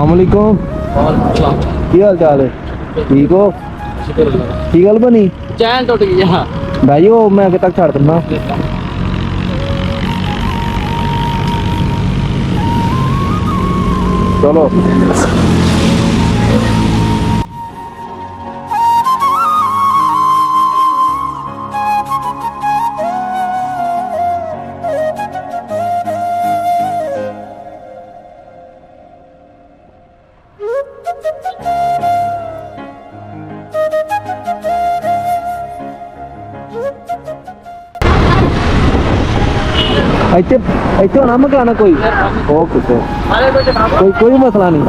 सलामकुम। की हाल चाल है? ठीक हो? की गल बनी? चैन टूट गई। हाँ भाई वो मैं अगे तक छड़ दिना। चलो इतने इतने होना मकाना कोई ओके कोई कोई मसला नहीं।